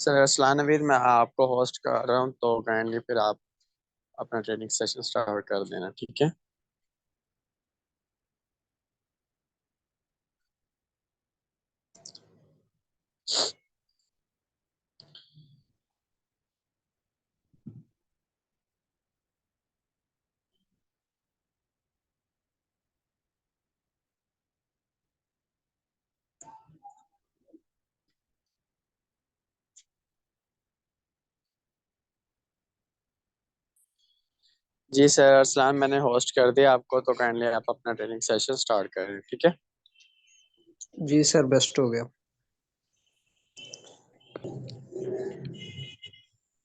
Sir अस्सलाम नवीद, मैं आपको होस्ट कर रहा हूँ तो काइंडली फिर आप अपना ट्रेनिंग सेशन स्टार्ट कर देना, ठीक है। जी सर अस्सलाम, मैंने होस्ट कर दिया आपको तो काइंडली आप अपना ट्रेनिंग सेशन स्टार्ट करें, ठीक है। जी सर, बेस्ट हो गया।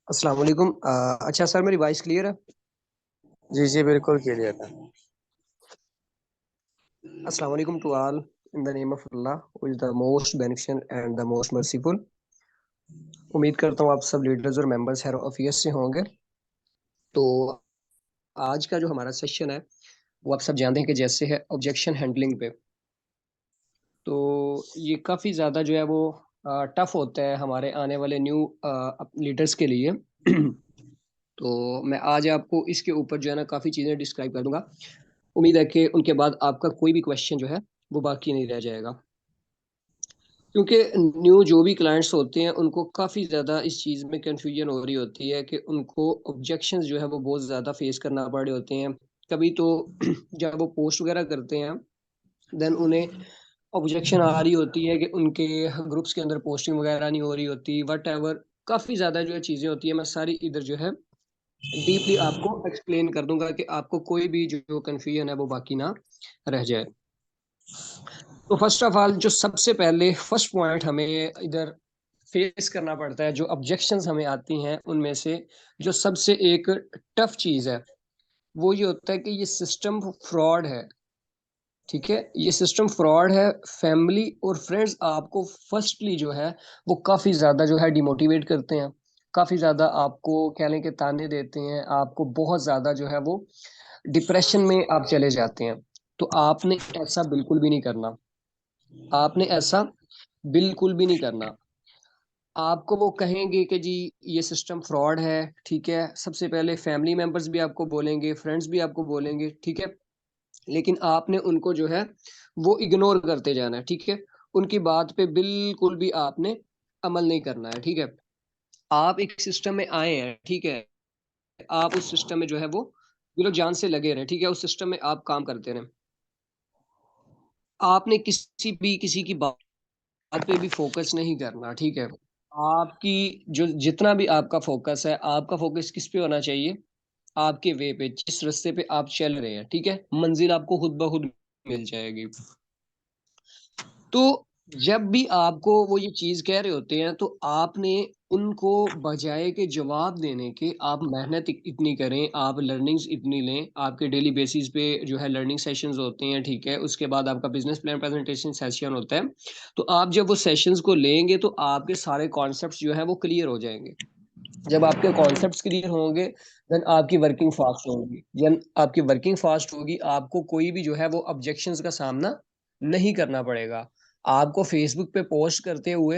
अस्सलाम वालेकुम। अच्छा सर, मेरी वॉइस क्लियर है? जी जी बिल्कुल क्लियर है। अस्सलाम वालेकुम to all in the name of Allah who is the most beneficent and the most merciful. उम्मीद करता हूँ आप सब लीडर्स और मेंबर्स हेयर ऑफिस से होंगे। तो आज का जो हमारा सेशन है वो आप सब जानते हैं कि जैसे है ऑब्जेक्शन हैंडलिंग पे। तो ये काफ़ी ज़्यादा जो है वो टफ होता है हमारे आने वाले न्यू लीडर्स के लिए। तो मैं आज आपको इसके ऊपर जो है ना काफ़ी चीज़ें डिस्क्राइब कर दूंगा। उम्मीद है कि उनके बाद आपका कोई भी क्वेश्चन जो है वो बाकी नहीं रह जाएगा, क्योंकि न्यू जो भी क्लाइंट्स होते हैं उनको काफ़ी ज़्यादा इस चीज़ में कंफ्यूजन हो रही होती है कि उनको ऑब्जेक्शंस जो है वो बहुत ज़्यादा फेस करना पड़ रहे होते हैं। कभी तो जब वो पोस्ट वगैरह करते हैं देन उन्हें ऑब्जेक्शन आ रही होती है कि उनके ग्रुप्स के अंदर पोस्टिंग वगैरह नहीं हो रही होती, वट एवर काफ़ी ज़्यादा जो है चीज़ें होती है। मैं सारी इधर जो है डीपली आपको एक्सप्लेन कर दूंगा कि आपको कोई भी जो कंफ्यूजन है वो बाकी ना रह जाए। तो फर्स्ट ऑफ ऑल जो सबसे पहले फर्स्ट पॉइंट हमें इधर फेस करना पड़ता है, जो ऑब्जेक्शंस हमें आती हैं उनमें से जो सबसे एक टफ चीज है वो ये होता है कि ये सिस्टम फ्रॉड है। ठीक है, ये सिस्टम फ्रॉड है। फैमिली और फ्रेंड्स आपको फर्स्टली जो है वो काफी ज्यादा जो है डिमोटिवेट करते हैं, काफी ज्यादा आपको कह लें कि ताने देते हैं, आपको बहुत ज्यादा जो है वो डिप्रेशन में आप चले जाते हैं। तो आपने ऐसा बिल्कुल भी नहीं करना, आपने ऐसा बिल्कुल भी नहीं करना। आपको वो कहेंगे कि जी ये सिस्टम फ्रॉड है, ठीक है, सबसे पहले फैमिली मेंबर्स भी आपको बोलेंगे, फ्रेंड्स भी आपको बोलेंगे, ठीक है, लेकिन आपने उनको जो है वो इग्नोर करते जाना है। ठीक है, उनकी बात पे बिल्कुल भी आपने अमल नहीं करना है। ठीक है, आप एक सिस्टम में आए हैं, ठीक है, आप उस सिस्टम में जो है वो बिलो जान से लगे रहे, ठीक है, उस सिस्टम में आप काम करते रहे। आपने किसी की बात पे भी फोकस नहीं करना। ठीक है, आपकी जो जितना भी आपका फोकस है, आपका फोकस किस पे होना चाहिए? आपके वे पे, जिस रास्ते पे आप चल रहे हैं, ठीक है, मंजिल आपको खुद ब खुद मिल जाएगी। तो जब भी आपको वो ये चीज कह रहे होते हैं तो आपने उनको बजाय के जवाब देने के आप मेहनत इतनी करें, आप लर्निंग्स इतनी लें, आपके डेली बेसिस पे जो है लर्निंग सेशंस होते हैं, ठीक है, उसके बाद आपका बिजनेस प्लान प्रेजेंटेशन सेशन होता है। तो आप जब वो सेशंस को लेंगे तो आपके सारे कॉन्सेप्ट्स जो है वो क्लियर हो जाएंगे। जब आपके कॉन्सेप्ट्स क्लियर होंगे देन आपकी वर्किंग फास्ट होगी। जब आपकी वर्किंग फास्ट होगी आपको कोई भी जो है वो ऑब्जेक्शंस का सामना नहीं करना पड़ेगा। आपको फेसबुक पे पोस्ट करते हुए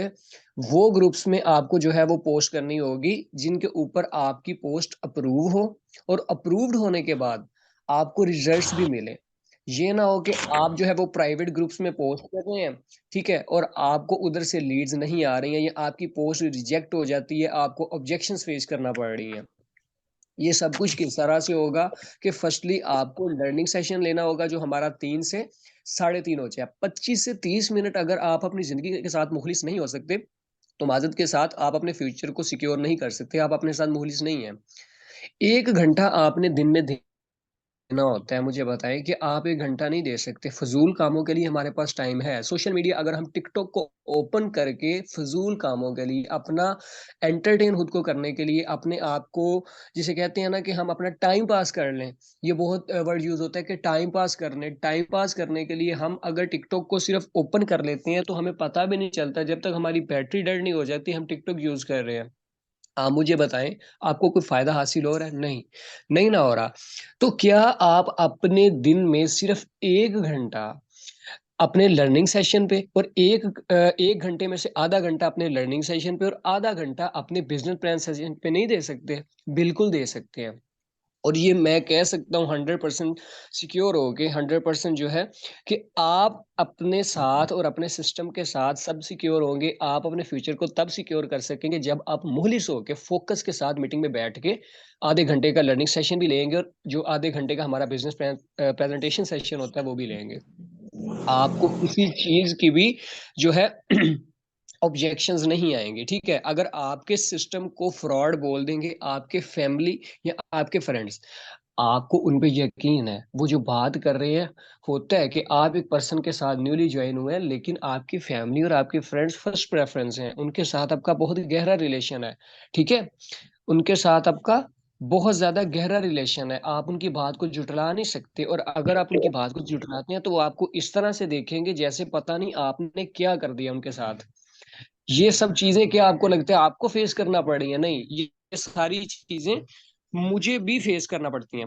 वो ग्रुप्स में आपको जो है वो पोस्ट करनी होगी जिनके ऊपर आपकी पोस्ट अप्रूव हो, और अप्रूव्ड होने के बाद आपको रिजल्ट्स भी मिले। ये ना हो कि आप जो है वो प्राइवेट ग्रुप्स में पोस्ट कर रहे हैं, ठीक है, और आपको उधर से लीड्स नहीं आ रही हैं या आपकी पोस्ट रिजेक्ट हो जाती है, आपको ऑब्जेक्शंस फेस करना पड़ रही हैं। ये सब कुछ किस तरह से होगा कि फर्स्टली आपको लर्निंग सेशन लेना होगा जो हमारा 3 से 3:30 हो जाए। 25 से 30 मिनट अगर आप अपनी जिंदगी के साथ मुखलिस नहीं हो सकते तो माजद के साथ आप अपने फ्यूचर को सिक्योर नहीं कर सकते, आप अपने साथ मुखलिस नहीं है। 1 घंटा आपने दिन में देना होता है। मुझे बताएं कि आप 1 घंटा नहीं दे सकते फजूल कामों के लिए, हमारे पास टाइम है। सोशल मीडिया अगर हम टिकटॉक को ओपन करके फजूल कामों के लिए, अपना एंटरटेन खुद को करने के लिए, अपने आप को जिसे कहते हैं ना कि हम अपना टाइम पास कर लें, ये बहुत वर्ड यूज होता है कि टाइम पास करने, टाइम पास करने के लिए हम अगर टिकटॉक को सिर्फ ओपन कर लेते हैं तो हमें पता भी नहीं चलता, जब तक हमारी बैटरी डेड नहीं हो जाती हम टिकटॉक यूज कर रहे हैं। आप मुझे बताएं, आपको कोई फायदा हासिल हो रहा है? नहीं, नहीं ना हो रहा। तो क्या आप अपने दिन में सिर्फ 1 घंटा अपने लर्निंग सेशन पे, और एक घंटे में से आधा घंटा अपने लर्निंग सेशन पे और आधा घंटा अपने बिजनेस प्लान सेशन पे नहीं दे सकते? बिल्कुल दे सकते हैं। और ये मैं कह सकता हूँ 100% सिक्योर हो के, 100% जो है कि आप अपने साथ और अपने सिस्टम के साथ सब सिक्योर होंगे। आप अपने फ्यूचर को तब सिक्योर कर सकेंगे जब आप मुखलिस होके फोकस के साथ मीटिंग में बैठ के आधे घंटे का लर्निंग सेशन भी लेंगे, और जो आधे घंटे का हमारा बिजनेस प्रेजेंटेशन सेशन होता है वो भी लेंगे। आपको किसी चीज की भी जो है ऑब्जेक्शंस नहीं आएंगे। ठीक है, अगर आपके सिस्टम को फ्रॉड बोल देंगे आपके फैमिली या आपके फ्रेंड्स, आपको उन पे यकीन है, वो जो बात कर रहे हैं, होता है कि आप एक पर्सन के साथ न्यूली ज्वाइन हुए हैं, लेकिन आपकी फैमिली और आपके फ्रेंड्स फर्स्ट प्रेफरेंस हैं, उनके साथ आपका बहुत गहरा रिलेशन है। ठीक है, उनके साथ आपका बहुत ज्यादा गहरा रिलेशन है, आप उनकी बात को जुटला नहीं सकते, और अगर आप उनकी बात को जुटलाते हैं तो वो आपको इस तरह से देखेंगे जैसे पता नहीं आपने क्या कर दिया उनके साथ। ये सब चीजें क्या आपको लगता है आपको फेस करना पड़ रही है? नहीं, ये सारी चीजें मुझे भी फेस करना पड़ती हैं।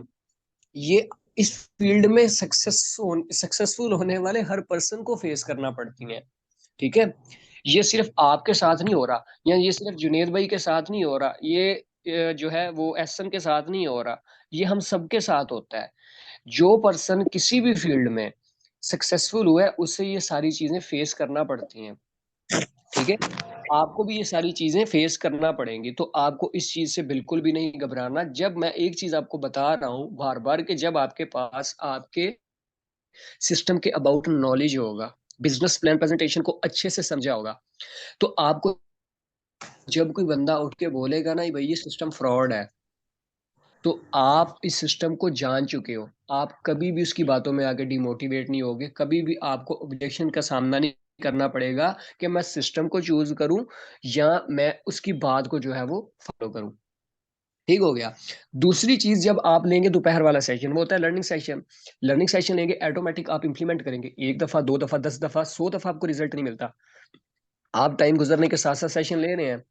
ये इस फील्ड में सक्सेसफुल होने वाले हर पर्सन को फेस करना पड़ती हैं। ठीक है, ये सिर्फ आपके साथ नहीं हो रहा, या ये सिर्फ जुनेद भाई के साथ नहीं हो रहा, ये जो है वो एहसन के साथ नहीं हो रहा, ये हम सबके साथ होता है। जो पर्सन किसी भी फील्ड में सक्सेसफुल हुआ है उसे ये सारी चीजें फेस करना पड़ती हैं। ठीक है, आपको भी ये सारी चीजें फेस करना पड़ेंगी, तो आपको इस चीज से बिल्कुल भी नहीं घबराना। जब मैं एक चीज आपको बता रहा हूँ बार बार कि जब आपके पास आपके सिस्टम के अबाउट नॉलेज होगा, बिजनेस प्लान प्रेजेंटेशन को अच्छे से समझा होगा, तो आपको जब कोई बंदा उठ के बोलेगा ना भाई ये सिस्टम फ्रॉड है, तो आप इस सिस्टम को जान चुके हो, आप कभी भी उसकी बातों में आके डिमोटिवेट नहीं होगे, कभी भी आपको ऑब्जेक्शन का सामना नहीं करना पड़ेगा कि मैं सिस्टम को चूज करूं या मैं उसकी बात को जो है वो फॉलो करूं। ठीक हो गया। दूसरी चीज, जब आप लेंगे दोपहर वाला सेशन, वो होता है लर्निंग सेशन। लर्निंग सेशन लेंगे, ऑटोमेटिक आप इंप्लीमेंट करेंगे, एक दफा, दो दफा, 10 दफा, 100 दफा आपको रिजल्ट नहीं मिलता। आप टाइम गुजरने के साथ साथ सेशन ले रहे हैं।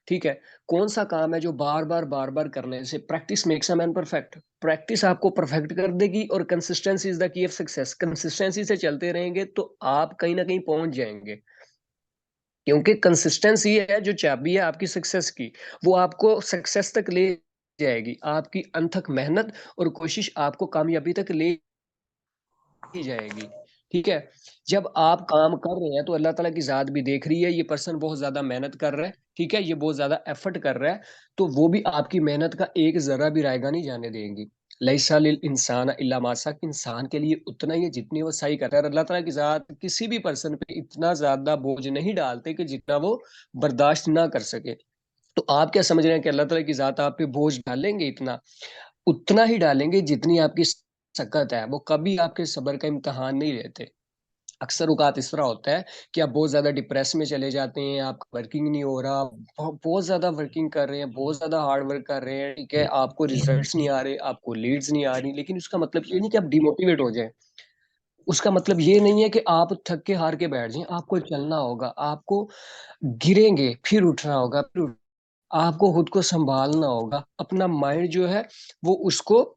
ठीक है, कौन सा काम है जो बार बार करने से, practice makes a man perfect, practice आपको परफेक्ट कर देगी, और consistency is the key of success, consistency से चलते रहेंगे तो आप कहीं ना कहीं पहुंच जाएंगे, क्योंकि कंसिस्टेंसी है जो चाबी है आपकी सक्सेस की, वो आपको सक्सेस तक ले जाएगी, आपकी अनथक मेहनत और कोशिश आपको कामयाबी तक ले ही जाएगी। ठीक है, जब आप काम कर रहे हैं तो अल्लाह ताला की जात भी देख रही है, ये पर्सन बहुत ज्यादा मेहनत कर रहा है, ठीक है, ये बहुत ज्यादा एफर्ट कर रहा है, तो वो भी आपकी मेहनत का एक जरा भी रायगा नहीं जाने देंगी। लैसा लिल इंसान इल्ला मा सा, इंसान के लिए उतना ही है जितनी वो सही करता है, और अल्लाह ताला की जात किसी भी पर्सन पे इतना ज्यादा बोझ नहीं डालते कि जितना वो बर्दाश्त ना कर सके। तो आप क्या समझ रहे हैं कि अल्लाह ताला की जात आप पे बोझ डालेंगे? इतना उतना ही डालेंगे जितनी आपकी सकत है, वो कभी आपके सब्र का इम्तहान नहीं लेते। अक्सर औकात इस तरह होता है कि आप बहुत ज्यादा डिप्रेस में चले जाते हैं, आपका वर्किंग नहीं हो रहा, बहुत ज्यादा वर्किंग कर रहे हैं, बहुत ज्यादा हार्ड वर्क कर रहे हैं, ठीक है, आपको रिजल्ट्स नहीं आ रहे, आपको लीड्स नहीं आ रही, लेकिन उसका मतलब ये नहीं कि आप डिमोटिवेट हो जाए, उसका मतलब ये नहीं है कि आप थक के हार के बैठ जाएं, आपको चलना होगा, आपको गिरेंगे फिर उठना होगा, आपको खुद को संभालना होगा, अपना माइंड जो है वो उसको,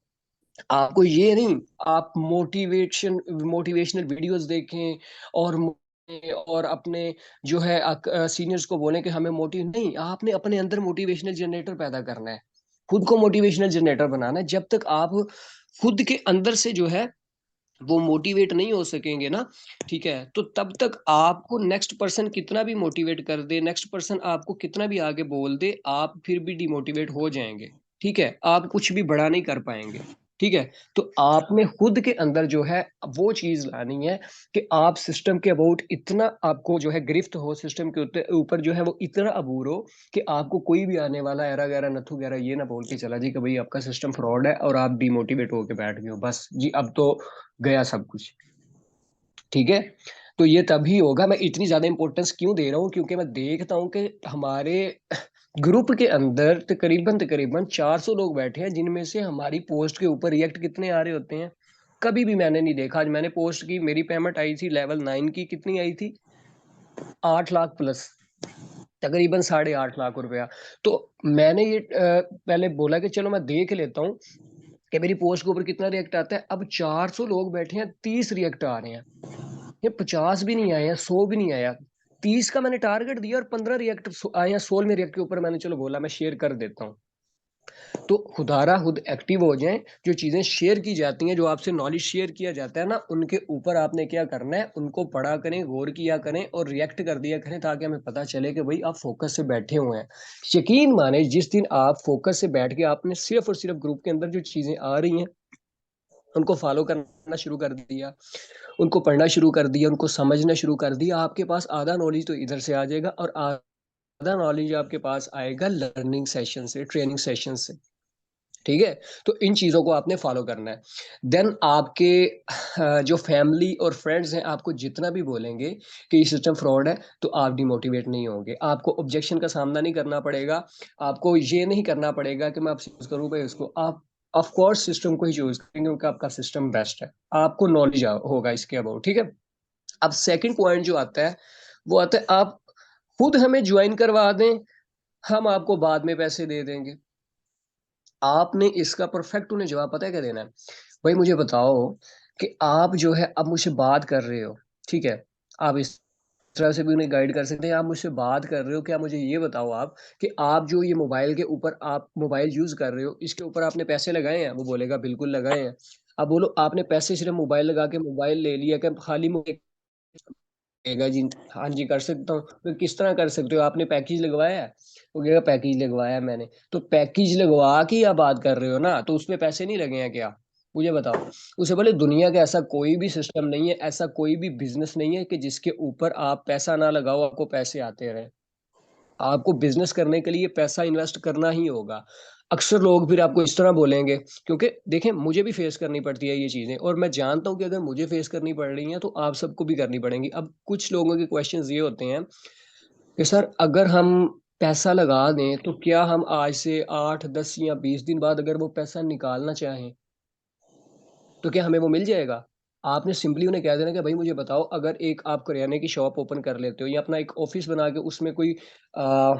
आपको ये नहीं, आप मोटिवेशनल वीडियोस देखें और और अपने जो है सीनियर्स को बोलें कि हमें मोटिव नहीं, आपने अपने अंदर मोटिवेशनल जनरेटर पैदा करना है, खुद को मोटिवेशनल जनरेटर बनाना है। जब तक आप खुद के अंदर से जो है वो मोटिवेट नहीं हो सकेंगे ना, ठीक है, तो तब तक आपको नेक्स्ट पर्सन कितना भी मोटिवेट कर दे, नेक्स्ट पर्सन आपको कितना भी आगे बोल दे, आप फिर भी डिमोटिवेट हो जाएंगे। ठीक है, आप कुछ भी बड़ा नहीं कर पाएंगे। ठीक है, तो आप में खुद के अंदर जो है वो चीज लानी है कि आप सिस्टम के अबाउट इतना, आपको जो है गिरफ्त हो सिस्टम के ऊपर जो है वो इतना अबूर हो कि आपको कोई भी आने वाला एरा गैरा नथु गैरा ये ना बोल के चला जी कि भाई आपका सिस्टम फ्रॉड है, और आप डिमोटिवेट होके बैठ गए हो, बस जी अब तो गया सब कुछ। ठीक है, तो ये तभी होगा। मैं इतनी ज्यादा इंपॉर्टेंस क्यों दे रहा हूँ, क्योंकि मैं देखता हूँ कि हमारे ग्रुप के अंदर तकरीबन तकरीबन 400 लोग बैठे हैं, जिनमें से हमारी पोस्ट के ऊपर रिएक्ट कितने आ रहे होते हैं कभी भी मैंने नहीं देखा। आज मैंने पोस्ट की, मेरी पेमेंट आई थी लेवल 9 की, कितनी आई थी? 8 लाख प्लस, तकरीबन 8.5 लाख रुपया। तो मैंने ये पहले बोला कि चलो मैं देख लेता हूँ कि मेरी पोस्ट के ऊपर कितना रिएक्ट आता है। अब 400 लोग बैठे हैं, 30 रिएक्ट आ रहे हैं। ये 50 भी नहीं आया, 100 भी नहीं आया, 30 का मैंने टारगेट दिया और 15 रिएक्ट आया, 16 में रिएक्ट के ऊपर मैंने चलो बोला मैं शेयर कर देता हूँ। तो खुदारा खुद एक्टिव हो जाएं। जो चीजें शेयर की जाती हैं, जो आपसे नॉलेज शेयर किया जाता है ना, उनके ऊपर आपने क्या करना है, उनको पढ़ा करें, गौर किया करें और रिएक्ट कर दिया करें, ताकि हमें पता चले कि भाई आप फोकस से बैठे हुए हैं। यकीन माने जिस दिन आप फोकस से बैठ के आपने सिर्फ और सिर्फ ग्रुप के अंदर जो चीजें आ रही हैं उनको फॉलो करना शुरू कर दिया, उनको पढ़ना शुरू कर दिया, उनको समझना शुरू कर दिया, आपके पास आधा नॉलेज तो इधर से आ जाएगा और आधा नॉलेज आपके पास आएगा लर्निंग सेशन से, ट्रेनिंग सेशन से। ठीक है, तो इन चीजों को आपने फॉलो करना है। देन आपके जो फैमिली और फ्रेंड्स हैं आपको जितना भी बोलेंगे कि ये सिस्टम फ्रॉड है, तो आप डिमोटिवेट नहीं होंगे, आपको ऑब्जेक्शन का सामना नहीं करना पड़ेगा, आपको ये नहीं करना पड़ेगा कि मैं आपसे यूज करूँ भाई उसको, आप ऑफ कोर्स सिस्टम को ही चूज करेंगे क्योंकि आपका सिस्टम बेस्ट है, आपको नॉलेज होगा इसके अबाउट। ठीक है, अब सेकंड पॉइंट जो आता है वो आता है आप खुद हमें ज्वाइन करवा दें, हम आपको बाद में पैसे दे देंगे। आपने इसका परफेक्ट उन्हें जवाब पता है क्या देना है, भाई मुझे बताओ कि आप जो है अब मुझसे बात कर रहे हो, ठीक है, आप इस तरह से भी उन्हें गाइड कर सकते हैं, आप मुझसे बात कर रहे हो, क्या मुझे ये बताओ आप कि आप जो ये मोबाइल के ऊपर आप मोबाइल यूज कर रहे हो, इसके ऊपर आपने पैसे लगाए हैं? वो बोलेगा बिल्कुल लगाए हैं। अब बोलो आपने पैसे सिर्फ मोबाइल लगा के मोबाइल ले लिया, क्या खाली मुझे कहेगा जी हाँ जी कर सकता हूँ, तो किस तरह कर सकते हो, आपने पैकेज लगवाया है? वो कहेगा पैकेज लगवाया है मैंने। तो पैकेज लगवा के या बात कर रहे हो ना, तो उसपे पैसे नहीं लगे हैं क्या? मुझे बताओ। उसे बोले दुनिया का ऐसा कोई भी सिस्टम नहीं है, ऐसा कोई भी बिजनेस नहीं है कि जिसके ऊपर आप पैसा ना लगाओ आपको पैसे आते रहे। आपको बिजनेस करने के लिए पैसा इन्वेस्ट करना ही होगा। अक्सर लोग फिर आपको इस तरह बोलेंगे, क्योंकि देखें मुझे भी फेस करनी पड़ती है ये चीजें, और मैं जानता हूँ कि अगर मुझे फेस करनी पड़ रही हैं तो आप सबको भी करनी पड़ेंगी। अब कुछ लोगों के क्वेश्चंस ये होते हैं कि सर अगर हम पैसा लगा दें तो क्या हम आज से 8, 10 या 20 दिन बाद अगर वो पैसा निकालना चाहें तो क्या हमें वो मिल जाएगा? आपने सिंपली उन्हें कह देना कि भाई मुझे बताओ, अगर एक आप करियाने की शॉप ओपन कर लेते हो या अपना एक ऑफिस बना के उसमें कोई आ,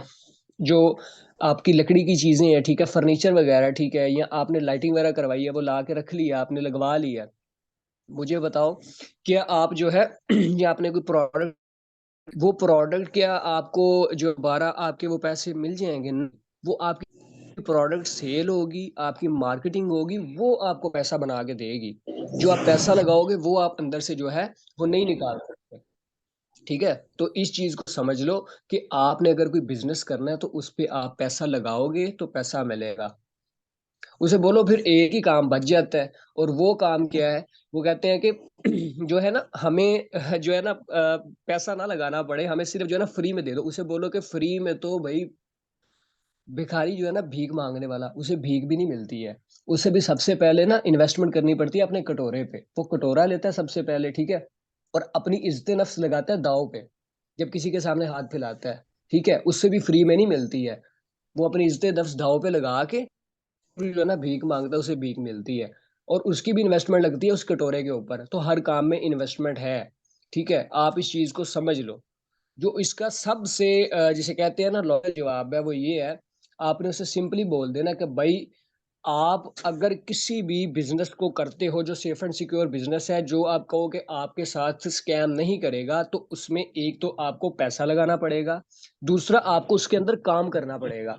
जो आपकी लकड़ी की चीजें हैं, ठीक है, फर्नीचर वगैरह, ठीक है, या आपने लाइटिंग वगैरह करवाई है, वो ला के रख लिया, आपने लगवा लिया, मुझे बताओ क्या आप जो है या आपने कोई प्रोडक्ट, वो प्रोडक्ट क्या आपको जो दोबारा आपके वो पैसे मिल जाएंगे? वो आपकी प्रोडक्ट सेल होगी, आपकी मार्केटिंग होगी, वो आपको पैसा बना के देगी। जो आप पैसा लगाओगे वो आप अंदर से जो है वो नहीं निकाल सकते। ठीक है, तो इस चीज को समझ लो कि आपने अगर कोई बिजनेस करना है तो उस पे आप पैसा लगाओगे तो पैसा मिलेगा। उसे बोलो फिर एक ही काम बच जाता है, और वो काम क्या है? वो कहते हैं कि जो है ना हमें जो है ना पैसा ना लगाना पड़े, हमें सिर्फ जो है ना फ्री में दे दो। उसे बोलो कि फ्री में तो भाई भिखारी जो है ना भीख मांगने वाला, उसे भीख भी नहीं मिलती है। उसे भी सबसे पहले ना इन्वेस्टमेंट करनी पड़ती है अपने कटोरे पे, वो कटोरा लेता है सबसे पहले, ठीक है, और अपनी इज्जत नफ्स लगाता है दाव पे, जब किसी के सामने हाथ फैलाता है, ठीक है, उससे भी फ्री में नहीं मिलती है। वो अपनी इज्जत नफ्स दाव पे लगा के फिर जो है ना भीख मांगता है, उसे भीख मिलती है, और उसकी भी इन्वेस्टमेंट लगती है उस कटोरे के ऊपर। तो हर काम में इन्वेस्टमेंट है। ठीक है, आप इस चीज को समझ लो। जो इसका सबसे जिसे कहते हैं ना लॉयल जवाब है वो ये है, आपने उसे सिंपली बोल देना कि भाई आप अगर किसी भी बिजनेस को करते हो जो सेफ एंड सिक्योर बिजनेस है, जो आप कहो कि आपके साथ स्कैम नहीं करेगा, तो उसमें एक तो आपको पैसा लगाना पड़ेगा, दूसरा आपको उसके अंदर काम करना पड़ेगा।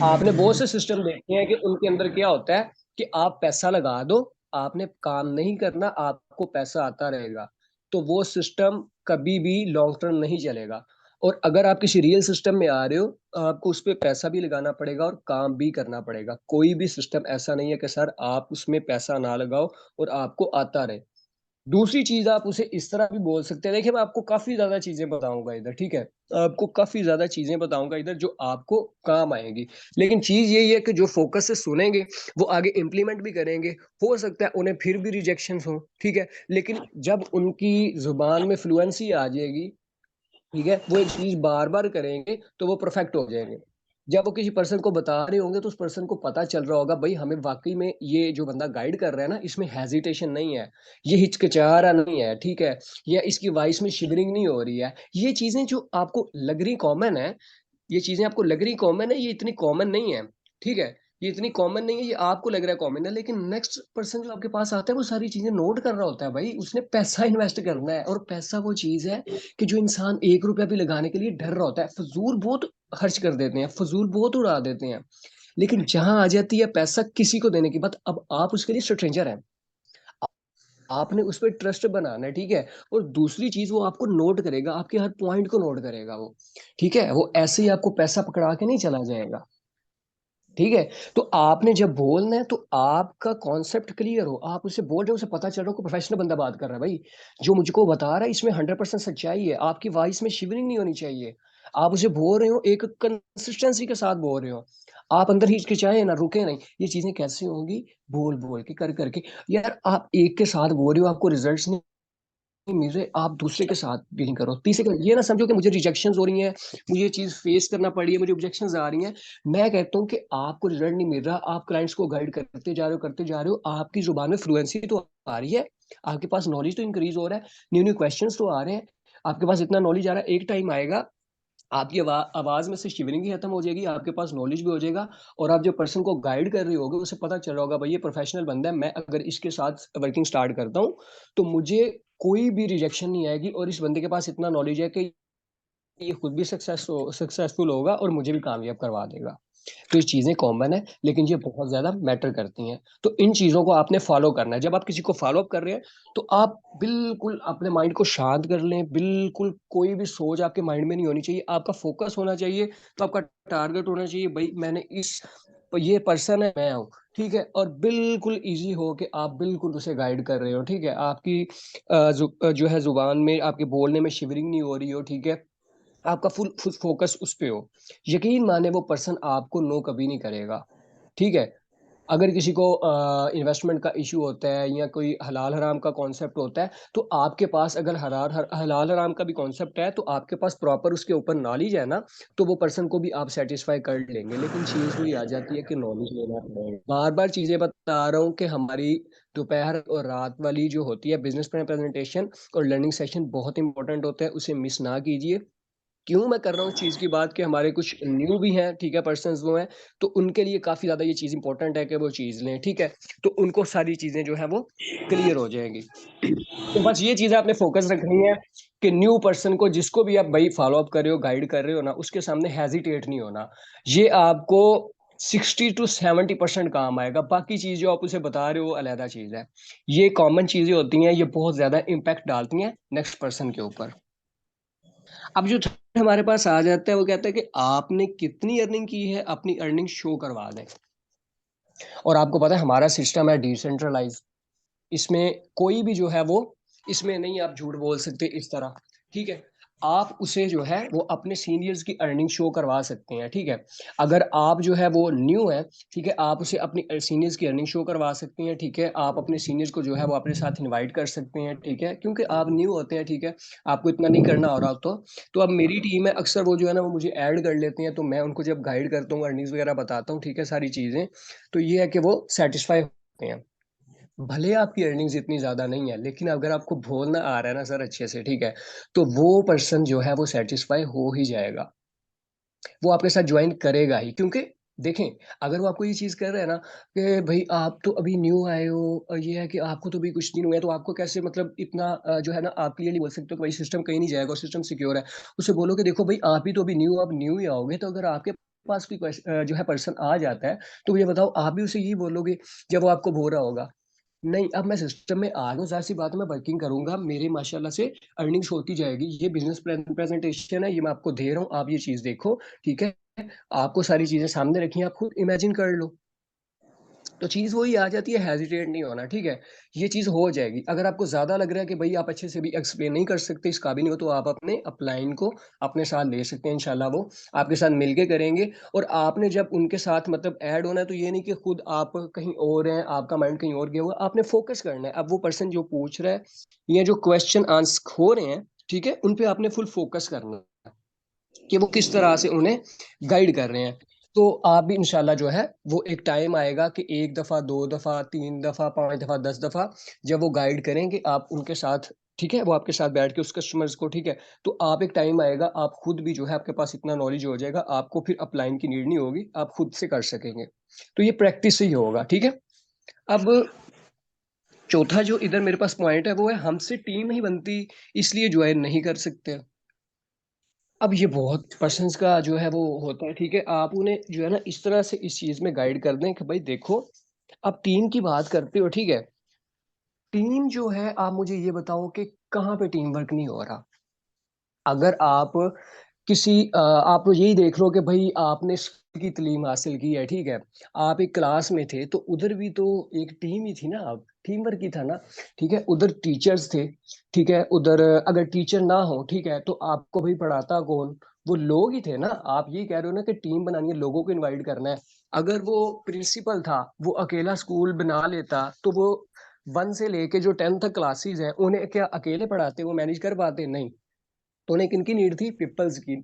आपने बहुत से सिस्टम देखे हैं कि उनके अंदर क्या होता है कि आप पैसा लगा दो, आपने काम नहीं करना, आपको पैसा आता रहेगा। तो वो सिस्टम कभी भी लॉन्ग टर्म नहीं चलेगा। और अगर आप किसी रियल सिस्टम में आ रहे हो, आपको उस पर पैसा भी लगाना पड़ेगा और काम भी करना पड़ेगा। कोई भी सिस्टम ऐसा नहीं है कि सर आप उसमें पैसा ना लगाओ और आपको आता रहे। दूसरी चीज आप उसे इस तरह भी बोल सकते हैं, देखिए मैं आपको काफी ज्यादा चीजें बताऊंगा इधर, ठीक है, आपको काफी ज्यादा चीजें बताऊंगा इधर जो आपको काम आएंगी। लेकिन चीज यही है कि जो फोकस से सुनेंगे वो आगे इंप्लीमेंट भी करेंगे। हो सकता है उन्हें फिर भी रिजेक्शन हो, ठीक है, लेकिन जब उनकी जुबान में फ्लुएंसी आ जाएगी, ठीक है, वो एक चीज बार बार करेंगे तो वो परफेक्ट हो जाएंगे। जब वो किसी पर्सन को बता रहे होंगे तो उस पर्सन को पता चल रहा होगा भाई हमें वाकई में ये जो बंदा गाइड कर रहा है ना, इसमें हेजिटेशन नहीं है, ये हिचकिचा रहा नहीं है, ठीक है, या इसकी वॉइस में शिवरिंग नहीं हो रही है। ये चीजें जो आपको लग रही कॉमन है, ये चीजें आपको लग रही कॉमन है, ये इतनी कॉमन नहीं है। ठीक है, ये इतनी कॉमन नहीं है, ये आपको लग रहा है कॉमन है, लेकिन नेक्स्ट पर्सन जो आपके पास आता है वो सारी चीजें नोट कर रहा होता है भाई। उसने पैसा इन्वेस्ट करना है, और पैसा वो चीज है कि जो इंसान 1 रुपया भी लगाने के लिए डर रहा होता है। फजूल बहुत खर्च कर देते हैं, फजूल बहुत उड़ा देते हैं, लेकिन जहां आ जाती है पैसा किसी को देने की बात, अब आप उसके लिए स्ट्रेंजर हैं। आपने उस पर ट्रस्ट बनाना है, ठीक है। और दूसरी चीज, वो आपको नोट करेगा, आपके हर पॉइंट को नोट करेगा वो, ठीक है। वो ऐसे ही आपको पैसा पकड़ा के नहीं चला जाएगा, ठीक है। तो आपने जब बोलना है तो आपका कॉन्सेप्ट क्लियर हो, आप उसे बोल रहे हो, उसे पता चल रहा हो कि प्रोफेशनल बंदा बात कर रहा है भाई, जो मुझको बता रहा है इसमें 100% सच्चाई है। आपकी वॉइस में शिवरिंग नहीं होनी चाहिए। आप उसे बोल रहे हो एक कंसिस्टेंसी के साथ बोल रहे हो, आप अंदर हिचकिचाए ना, रुके नहीं। ये चीजें कैसे होंगी? बोल बोल के, कर करके। यार आप एक के साथ बोल रहे हो, आपको रिजल्ट्स नहीं मिल रहे, आप दूसरे के साथ डीलिंग करो, तीसरे का ये ना समझो कि मुझे रिजेक्शंस हो रही हैं, मुझे ये चीज फेस करना पड़ी है, मुझे ऑब्जेक्शंस आ रही हैं। मैं कहता हूँ कि आपको रिजल्ट नहीं मिल रहा, आप क्लाइंट्स को गाइड करते जा रहे हो, करते जा रहे हो, आपकी जुबान में फ्लुएंसी तो आ रही है, आपके पास नॉलेज तो इंक्रीज हो रहा है, न्यू न्यू क्वेश्चंस तो आ रहे हैं, आपके पास इतना नॉलेज आ रहा है। एक टाइम आएगा आपकी आवाज में से शिवरिंग ही खत्म हो जाएगी, आपके पास नॉलेज भी हो जाएगा, और आप जो पर्सन को गाइड कर रहे होगे उसे पता चल रहा होगा भाई ये प्रोफेशनल बंदा है, मैं अगर इसके साथ वर्किंग स्टार्ट करता हूँ तो मुझे कोई भी रिजेक्शन नहीं आएगी, और इस बंदे के पास इतना नॉलेज है कि ये खुद भी सक्सेसफुल होगा और मुझे भी कामयाब करवा देगा। तो ये चीजें कॉमन है, लेकिन ये बहुत ज्यादा मैटर करती हैं। तो इन चीजों को आपने फॉलो करना है। जब आप किसी को फॉलो अप कर रहे हैं तो आप बिल्कुल अपने माइंड को शांत कर लें, बिल्कुल कोई भी सोच आपके माइंड में नहीं होनी चाहिए, आपका फोकस होना चाहिए। तो आपका टारगेट होना चाहिए भाई, मैंने इस ये पर्सन है, मैं हूँ, ठीक है। और बिल्कुल इजी हो कि आप बिल्कुल उसे गाइड कर रहे हो, ठीक है। आपकी जो है जुबान में, आपके बोलने में शिवरिंग नहीं हो रही हो, ठीक है। आपका फुल फुल फोकस उस पे हो। यकीन माने वो पर्सन आपको नो कभी नहीं करेगा, ठीक है। अगर किसी को इन्वेस्टमेंट का इशू होता है या कोई हलाल हराम का कॉन्सेप्ट होता है, तो आपके पास अगर हलाल हराम का भी कॉन्सेप्ट है, तो आपके पास प्रॉपर उसके ऊपर नॉलेज है ना, तो वो पर्सन को भी आप सेटिस्फाई कर लेंगे। लेकिन चीज वही आ जाती है कि नॉलेज लेना पड़ेगा। बार बार चीजें बता रहा हूँ कि हमारी दोपहर और रात वाली जो होती है बिजनेस प्लान प्रेजेंटेशन और लर्निंग सेशन बहुत इंपॉर्टेंट होता है, उसे मिस ना कीजिए। क्यों मैं कर रहा हूँ इस चीज की बात, कि हमारे कुछ न्यू भी हैं, ठीक है, पर्सन्स वो हैं, तो उनके लिए काफी ज्यादा ये चीज इंपॉर्टेंट है कि वो चीज लें, ठीक है। तो उनको सारी चीजें जो है वो क्लियर हो जाएंगी। तो बस ये चीजें आपने फोकस रखनी है कि न्यू पर्सन को, जिसको भी आप भाई फॉलो अप कर रहे हो, गाइड कर रहे हो ना, उसके सामने हेजिटेट नहीं होना। ये आपको 60 to 70% काम आएगा। बाकी चीज जो आप उसे बता रहे हो वो अलहदा चीज है। ये कॉमन चीजें होती हैं, ये बहुत ज्यादा इम्पैक्ट डालती हैं नेक्स्ट पर्सन के ऊपर। अब जो हमारे पास आ जाता है वो कहता है कि आपने कितनी अर्निंग की है, अपनी अर्निंग शो करवा दें। और आपको पता है हमारा सिस्टम है डिसेंट्रलाइज, इसमें कोई भी जो है वो, इसमें नहीं आप झूठ बोल सकते इस तरह, ठीक है। आप उसे जो है वो अपने सीनियर्स की अर्निंग शो करवा सकते हैं, ठीक है। अगर आप जो है वो न्यू है, ठीक है, आप उसे अपनी सीनियर्स की अर्निंग शो करवा सकते हैं, ठीक है। आप अपने सीनियर्स को जो है वो अपने साथ इनवाइट कर सकते हैं, ठीक है, क्योंकि आप न्यू होते हैं, ठीक है, आपको इतना नहीं करना हो रहा। तो अब मेरी टीम है, अक्सर वो जो है ना वो मुझे ऐड कर लेते हैं, तो मैं उनको जब गाइड करता हूँ, अर्निंग्स वगैरह बताता हूँ, ठीक है, सारी चीजें, तो ये है कि वो सेटिस्फाई होते हैं। भले आपकी अर्निंग्स इतनी ज्यादा नहीं है, लेकिन अगर आपको बोलना आ रहा है ना सर अच्छे से, ठीक है, तो वो पर्सन जो है वो सेटिस्फाई हो ही जाएगा, वो आपके साथ ज्वाइन करेगा ही। क्योंकि देखें, अगर वो आपको ये चीज कर रहा है ना कि भाई आप तो अभी न्यू आए हो, और ये है कि आपको तो अभी कुछ दिन हुए हैं, तो आपको कैसे मतलब इतना जो है ना, आप क्लियरली बोल सकते हो कि भाई सिस्टम कहीं नहीं जाएगा और सिस्टम सिक्योर है। उसे बोलो कि देखो भाई आप ही तो अभी न्यू, आप न्यू ही आओगे, तो अगर आपके पास कोई जो है पर्सन आ जाता है, तो ये बताओ आप भी उसे यही बोलोगे जब वो आपको बोल रहा होगा? नहीं, अब मैं सिस्टम में आ गया हूँ, ज़ाहिर सी बात है मैं वर्किंग करूंगा, मेरे माशाल्लाह से अर्निंग्स होती जाएगी। ये बिजनेस प्रेजेंटेशन है, ये मैं आपको दे रहा हूँ, आप ये चीज़ देखो, ठीक है। आपको सारी चीज़ें सामने रखी हैं, आप खुद इमेजिन कर लो। तो चीज़ वही आ जाती है, हेजिटेट नहीं होना, ठीक है। ये चीज़ हो जाएगी। अगर आपको ज़्यादा लग रहा है कि भाई आप अच्छे से भी एक्सप्लेन नहीं कर सकते, इस काबिल नहीं हो, तो आप अपने अपलाइन को अपने साथ ले सकते हैं, इंशाल्लाह वो आपके साथ मिलके करेंगे। और आपने जब उनके साथ मतलब ऐड होना है, तो ये नहीं कि खुद आप कहीं और हैं, आपका माइंड कहीं और गया हुआ, आपने फोकस करना है। अब वो पर्सन जो पूछ रहा है या जो क्वेश्चन आंसर हो रहे हैं, ठीक है, उन पे आपने फुल फोकस करना है कि वो किस तरह से उन्हें गाइड कर रहे हैं। तो आप भी इंशाल्लाह जो है वो एक टाइम आएगा कि 1 दफा, 2 दफा, 3 दफा, 5 दफा, 10 दफा जब वो गाइड करेंगे, आप उनके साथ ठीक है, वो आपके साथ बैठ के उस कस्टमर्स को, ठीक है, तो आप एक टाइम आएगा आप खुद भी जो है आपके पास इतना नॉलेज हो जाएगा, आपको फिर अपलाइन की नीड नहीं होगी, आप खुद से कर सकेंगे। तो ये प्रैक्टिस से ही होगा, ठीक है। अब चौथा जो इधर मेरे पास पॉइंट है वो है हमसे टीम नहीं बनती इसलिए ज्वाइन नहीं कर सकते। अब ये बहुत पर्सन्स का जो है वो होता है, ठीक है, आप उन्हें जो है ना इस तरह से इस चीज में गाइड कर दें कि भाई देखो, आप टीम की बात करते हो, ठीक है, टीम जो है आप मुझे ये बताओ कि कहाँ पे टीम वर्क नहीं हो रहा। अगर आप आप यही देख लो कि भाई आपने स्कूल की तालीम हासिल की है, ठीक है, आप एक क्लास में थे तो उधर भी तो एक टीम ही थी ना, आप टीम वर्क ही था ना, ठीक है, उधर टीचर्स थे, ठीक है, उधर अगर टीचर ना हो, ठीक है, तो आपको भाई पढ़ाता कौन, वो लोग ही थे ना। आप ये कह रहे हो ना कि टीम बनानी है, लोगों को इनवाइट करना है। अगर वो प्रिंसिपल था वो अकेला स्कूल बना लेता तो वो 1 से लेके जो 10 तक क्लासेस हैं उन्हें क्या अकेले पढ़ाते, वो मैनेज कर पाते? नहीं। तो उन्हें किनकी नीड थी? पीपल्स की,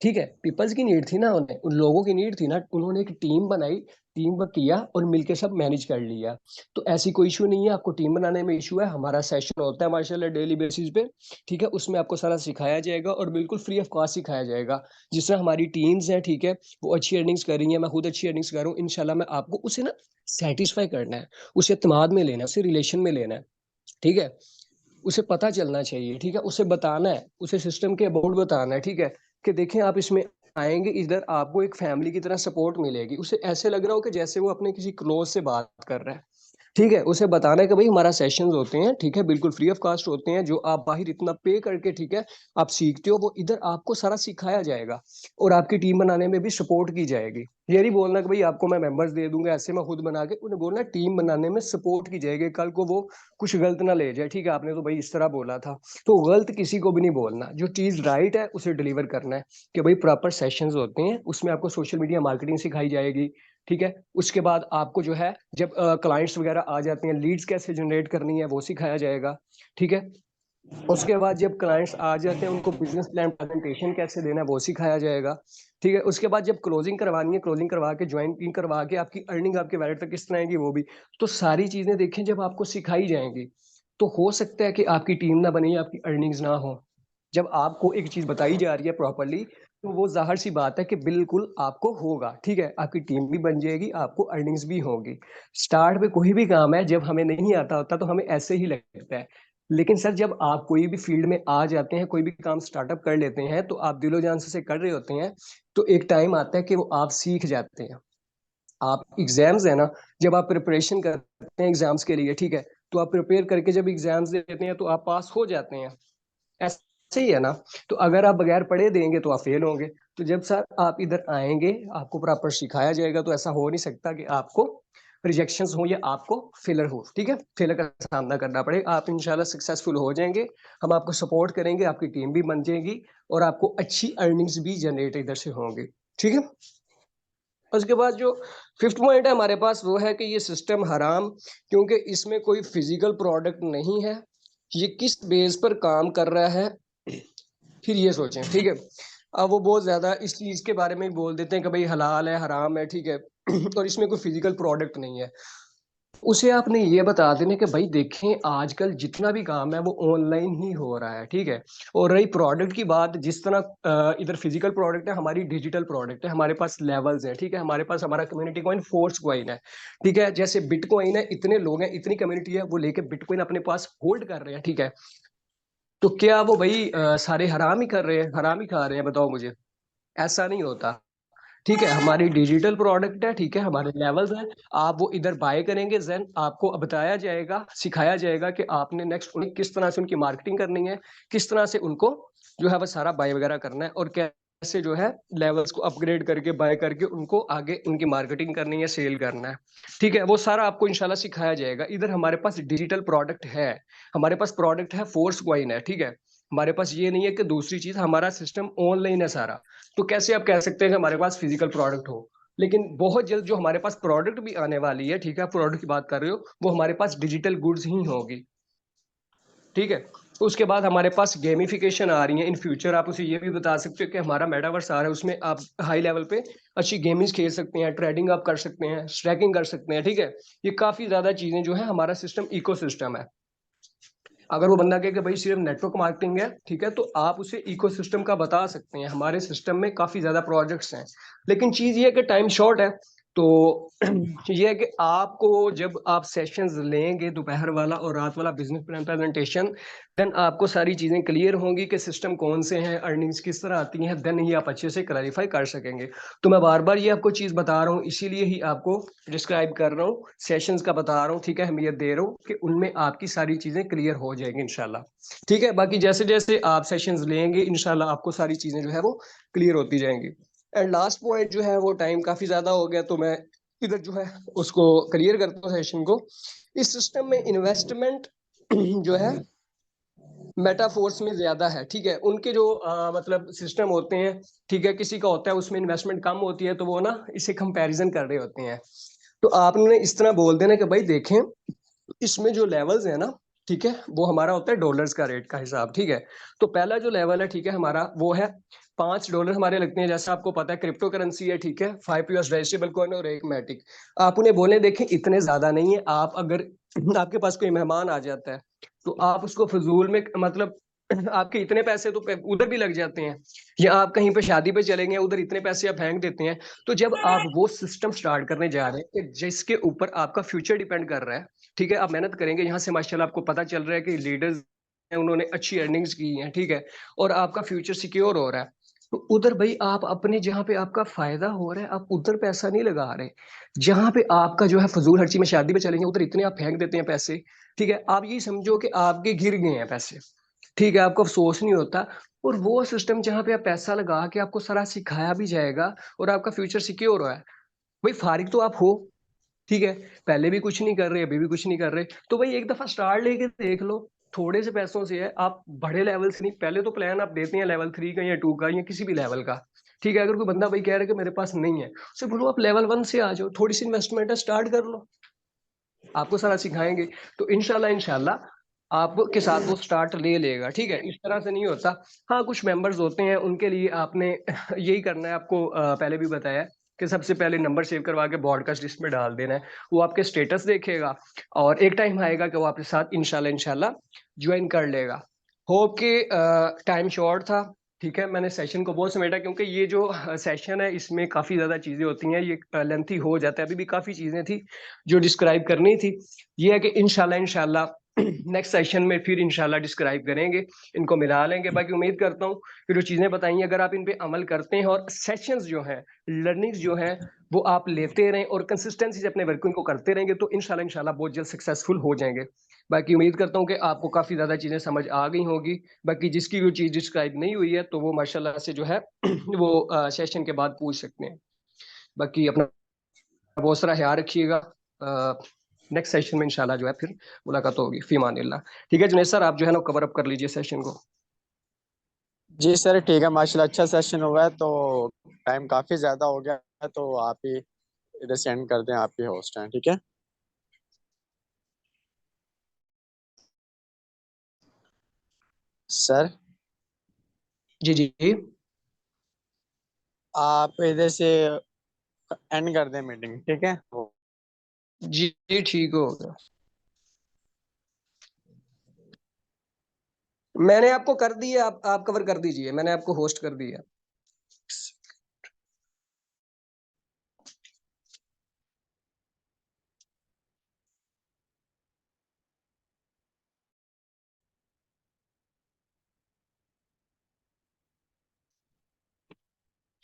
ठीक है, पीपल्स की नीड थी ना, उन्हें उन लोगों की नीड थी ना, उन्होंने एक टीम बनाई, टीम वर्क किया और मिलके सब मैनेज कर लिया। तो ऐसी कोई इशू नहीं है, आपको टीम बनाने में इशू है, हमारा सेशन होता है माशाल्लाह डेली बेसिस पे, ठीक है, उसमें आपको सारा सिखाया जाएगा और बिल्कुल फ्री ऑफ कॉस्ट सिखाया जाएगा। जिस तरह हमारी टीम्स हैं, ठीक है, वो अच्छी अर्निंग्स कर रही है, मैं खुद अच्छी अर्निंग्स कर रहा हूँ, इंशाल्लाह मैं आपको उसे ना सेटिस्फाई करना है, उसे एतमाद में लेना है, उसे रिलेशन में लेना है, ठीक है, उसे पता चलना चाहिए, ठीक है, उसे बताना है, उसे सिस्टम के अबाउट बताना है, ठीक है, कि देखें आप इसमें आएंगे इधर आपको एक फैमिली की तरह सपोर्ट मिलेगी, उसे ऐसे लग रहा हो कि जैसे वो अपने किसी क्लोज से बात कर रहा है, ठीक है, उसे बताना है कि भाई हमारा सेशंस होते हैं, ठीक है, बिल्कुल फ्री ऑफ कॉस्ट होते हैं, जो आप बाहर इतना पे करके, ठीक है, आप सीखते हो वो इधर आपको सारा सिखाया जाएगा और आपकी टीम बनाने में भी सपोर्ट की जाएगी। ये नहीं बोलना कि भाई आपको मैं मेंबर्स दे दूंगा ऐसे मैं खुद बना के, उन्हें बोलना टीम बनाने में सपोर्ट की जाएगी, कल को वो कुछ गलत ना ले जाए, ठीक है, आपने तो भाई इस तरह बोला था, तो गलत किसी को भी नहीं बोलना, जो चीज राइट है उसे डिलीवर करना है, कि भाई प्रॉपर सेशंस होते हैं, उसमें आपको सोशल मीडिया मार्केटिंग सिखाई जाएगी, ठीक है, उसके बाद आपको जो है जब क्लाइंट्स वगैरह आ जाते हैं लीड्स कैसे जनरेट करनी है वो सिखाया जाएगा, ठीक है, उसके बाद जब क्लाइंट्स आ जाते हैं उनको बिजनेस प्लान प्रेजेंटेशन कैसे देना है वो सिखाया जाएगा, ठीक है, उसके बाद जब क्लोजिंग करवानी है, क्लोजिंग करवा के ज्वाइनिंग करवा के आपकी अर्निंग आपके वैलेट तक किस तरह आएगी वो भी, तो सारी चीजें देखें जब आपको सिखाई जाएंगी, तो हो सकता है कि आपकी टीम ना बने, आपकी अर्निंग्स ना हो। जब आपको एक चीज बताई जा रही है प्रॉपरली, तो वो जाहिर सी बात है कि बिल्कुल आपको होगा, ठीक है, आपकी टीम भी बन जाएगी, आपको अर्निंग्स भी होगी। स्टार्ट में कोई भी काम है जब हमें नहीं आता होता तो हमें ऐसे ही लगता है, लेकिन सर जब आप कोई भी फील्ड में आ जाते हैं, कोई भी काम स्टार्टअप कर लेते हैं, तो आप दिलो जान से कर रहे होते हैं, तो एक टाइम आता है कि वो आप सीख जाते हैं। आप एग्जाम्स है ना, जब आप प्रिपरेशन करते हैं एग्जाम्स के लिए, ठीक है, तो आप प्रिपेयर करके जब एग्जाम्स देते हैं तो आप पास हो जाते हैं, ऐसे ही है ना। तो अगर आप बगैर पढ़े देंगे तो आप फेल होंगे। तो जब सर आप इधर आएंगे आपको प्रॉपर सिखाया जाएगा, तो ऐसा हो नहीं सकता कि आपको रिजेक्शंस हो या आपको फेलर हो, ठीक है, फेलर का सामना करना पड़े, आप इंशाल्लाह सक्सेसफुल हो जाएंगे। हम आपको सपोर्ट करेंगे, आपकी टीम भी बन जाएगी और आपको अच्छी अर्निंग्स भी जनरेट इधर से होंगी, ठीक है। उसके बाद जो फिफ्थ पॉइंट है हमारे पास वो है कि ये सिस्टम हराम, क्योंकि इसमें कोई फिजिकल प्रोडक्ट नहीं है, ये किस बेस पर काम कर रहा है, फिर ये सोचें, ठीक है। अब वो बहुत ज्यादा इस चीज के बारे में ही बोल देते हैं कि भाई हलाल है हराम है, ठीक है, और इसमें कोई फिजिकल प्रोडक्ट नहीं है। उसे आपने ये बता देना कि भाई देखें आजकल जितना भी काम है वो ऑनलाइन ही हो रहा है, ठीक है। और रही प्रोडक्ट की बात, जिस तरह इधर फिजिकल प्रोडक्ट है, हमारी डिजिटल प्रोडक्ट है, हमारे पास लेवल्स है, ठीक है, हमारे पास हमारा कम्युनिटी कॉइन फोर्स कॉइन है, ठीक है, जैसे बिटकॉइन है, इतने लोग हैं, इतनी कम्युनिटी है, वो लेके बिटकॉइन अपने पास होल्ड कर रहे हैं, ठीक है। तो क्या वो भाई सारे हराम ही कर रहे हैं, हराम ही खा रहे हैं? बताओ मुझे। ऐसा नहीं होता, ठीक है, हमारी डिजिटल प्रोडक्ट है, ठीक है, हमारे लेवल्स हैं, आप वो इधर बाय करेंगे, देन आपको बताया जाएगा, सिखाया जाएगा कि आपने नेक्स्ट उन्हें किस तरह से उनकी मार्केटिंग करनी है, किस तरह से उनको जो है वो सारा बाय वगैरह करना है, और कैसे जो है लेवल्स को अपग्रेड करके बाय करके उनको आगे उनकी मार्केटिंग करनी है, सेल करना है, ठीक है, वो सारा आपको इंशाल्लाह सिखाया जाएगा। इधर हमारे पास डिजिटल प्रोडक्ट है, हमारे पास प्रोडक्ट है, फोर्स क्वाइन है, ठीक है, हमारे पास ये नहीं है कि दूसरी चीज, हमारा सिस्टम ऑनलाइन है सारा। तो कैसे आप कह सकते हैं कि हमारे पास फिजिकल प्रोडक्ट हो? लेकिन बहुत जल्द जो हमारे पास प्रोडक्ट भी आने वाली है, ठीक है, प्रोडक्ट की बात कर रहे हो, वो हमारे पास डिजिटल गुड्स ही होगी, ठीक है। तो उसके बाद हमारे पास गेमिफिकेशन आ रही है इन फ्यूचर, आप उसे ये भी बता सकते हो कि हमारा मेटावर्स आ रहा है, उसमें आप हाई लेवल पे अच्छी गेमिंग खेल सकते हैं, ट्रेडिंग आप कर सकते हैं, स्ट्रैकिंग कर सकते हैं, ठीक है। ये काफी ज्यादा चीजें जो है हमारा सिस्टम इको है। अगर वो बंदा कहे कि भाई सिर्फ नेटवर्क मार्केटिंग है, ठीक है, तो आप उसे इकोसिस्टम का बता सकते हैं। हमारे सिस्टम में काफी ज्यादा प्रोजेक्ट्स हैं, लेकिन चीज ये है कि टाइम शॉर्ट है। तो ये है कि आपको जब आप सेशंस लेंगे दोपहर वाला और रात वाला बिजनेस प्लान प्रेजेंटेशन, देन आपको सारी चीजें क्लियर होंगी कि सिस्टम कौन से हैं, अर्निंग्स किस तरह आती हैं, देन ही आप अच्छे से क्लैरिफाई कर सकेंगे। तो मैं बार बार ये आपको चीज बता रहा हूँ, इसीलिए ही आपको डिस्क्राइब कर रहा हूँ, सेशंस का बता रहा हूँ, ठीक है, अहमियत दे रहा हूँ कि उनमें आपकी सारी चीजें क्लियर हो जाएंगी इंशाल्लाह। ठीक है, बाकी जैसे जैसे आप सेशंस लेंगे इंशाल्लाह आपको सारी चीजें जो है वो क्लियर होती जाएंगी। एंड लास्ट पॉइंट जो है, वो टाइम काफी ज्यादा हो गया तो मैं इधर जो है उसको क्लियर करता हूँ सेशन को। इस सिस्टम में इन्वेस्टमेंट जो है मेटाफोर्स में ज्यादा है, ठीक है। उनके जो मतलब सिस्टम होते हैं, ठीक है, किसी का होता है उसमें इन्वेस्टमेंट कम होती है, तो वो ना इसे कंपैरिजन कर रहे होते हैं। तो आपने इस तरह बोल देना कि भाई देखें, इसमें जो लेवल्स है ना, ठीक है, वो हमारा होता है डॉलर्स का रेट का हिसाब, ठीक है। तो पहला जो लेवल है, ठीक है, हमारा वो है $5 हमारे लगते हैं। जैसा आपको पता है क्रिप्टो करेंसी है, ठीक है, 5 US रजिस्ट्रेबल कॉइन और एक मैटिक। आप उन्हें बोले देखें इतने ज्यादा नहीं है, आप अगर आपके पास कोई मेहमान आ जाता है तो आप उसको फजूल में मतलब आपके इतने पैसे तो उधर भी लग जाते हैं, या आप कहीं पे शादी पे चलेंगे उधर इतने पैसे आप फेंक देते हैं। तो जब आप वो सिस्टम स्टार्ट करने जा रहे हैं कि जिसके ऊपर आपका फ्यूचर डिपेंड कर रहा है, ठीक है, आप मेहनत करेंगे, यहाँ से माशाल्लाह आपको पता चल रहा है कि लीडर्स उन्होंने अच्छी अर्निंग्स की हैं, ठीक है, और आपका फ्यूचर सिक्योर हो रहा है, तो उधर भाई आप अपने जहाँ पे आपका फायदा हो रहा है आप उधर पैसा नहीं लगा रहे। जहां पे आपका जो है फजूल खर्ची में शादी में चलेंगे उधर इतने आप फेंक देते हैं पैसे, ठीक है, आप ये समझो कि आपके गिर गए हैं पैसे, ठीक है, आपको अफसोस नहीं होता। और वो सिस्टम जहाँ पे आप पैसा लगा के आपको सारा सिखाया भी जाएगा और आपका फ्यूचर सिक्योर है, भाई फारिग तो आप हो, ठीक है, पहले भी कुछ नहीं कर रहे अभी भी कुछ नहीं कर रहे, तो भाई एक दफा स्टार्ट लेके देख लो। थोड़े से पैसों से है, आप बड़े लेवल से नहीं, पहले तो प्लान आप देते हैं लेवल 3 का या 2 का या किसी भी लेवल का, ठीक है। अगर कोई बंदा भाई कह रहा है कि मेरे पास नहीं है, उसे बोलो आप लेवल 1 से आ जाओ, थोड़ी सी इन्वेस्टमेंट है, स्टार्ट कर लो, आपको सारा सिखाएंगे। तो इंशाल्लाह इंशाल्लाह आपके साथ वो स्टार्ट ले लेगा, ठीक है, इस तरह से नहीं होता। हाँ, कुछ मेंबर्स होते हैं उनके लिए आपने यही करना है, आपको पहले भी बताया कि सबसे पहले नंबर सेव करवा के ब्रॉडकास्ट लिस्ट में डाल देना है। वो आपके स्टेटस देखेगा और एक टाइम आएगा कि वो आपके साथ इंशाल्लाह इंशाल्लाह ज्वाइन कर लेगा। होप के टाइम शॉर्ट था, ठीक है, मैंने सेशन को बहुत समेटा क्योंकि ये जो सेशन है इसमें काफी ज्यादा चीजें होती हैं, ये लेंथी हो जाता है, अभी भी काफी चीजें थी जो डिस्क्राइब करनी थी। ये है कि इंशाल्लाह इंशाल्लाह नेक्स्ट सेशन में फिर इंशाल्लाह डिस्क्राइब करेंगे, इनको मिला लेंगे। बाकी उम्मीद करता हूँ कि जो चीजें बताई अगर आप इन पे अमल करते हैं और सेशंस जो हैं, लर्निंग्स जो हैं, वो आप लेते रहें और कंसिस्टेंसी से अपने वर्किंग को करते रहेंगे, तो इंशाल्लाह इंशाल्लाह बहुत जल्द सक्सेसफुल हो जाएंगे। बाकी उम्मीद करता हूँ कि आपको काफी ज्यादा चीजें समझ आ गई होगी। बाकी जिसकी वो चीज डिस्क्राइब नहीं हुई है तो वो माशाल्लाह से जो है वो सेशन के बाद पूछ सकते हैं। बाकी अपना बहुत सारा ख्याल रखिएगा। नेक्स्ट सेशन में इंशाल्लाह जो है फिर मुलाकात होगी, फी मानिल्लाह। ठीक है जुनेद सर, आप जो है ना कवर अप कर लीजिए सेशन को। जी सर ठीक है, माशाल्लाह अच्छा सेशन हुआ है। तो टाइम काफ़ी ज़्यादा हो गया है, तो आप ही इधर सेंड कर दें, आप ही होस्ट हैं, ठीक है। सर जी जी जी आप इधर से एंड कर दें मीटिंग, ठीक है। जी जी, ठीक हो गया। मैंने आपको कर दिया, आप कवर कर दीजिए, मैंने आपको होस्ट कर दिया।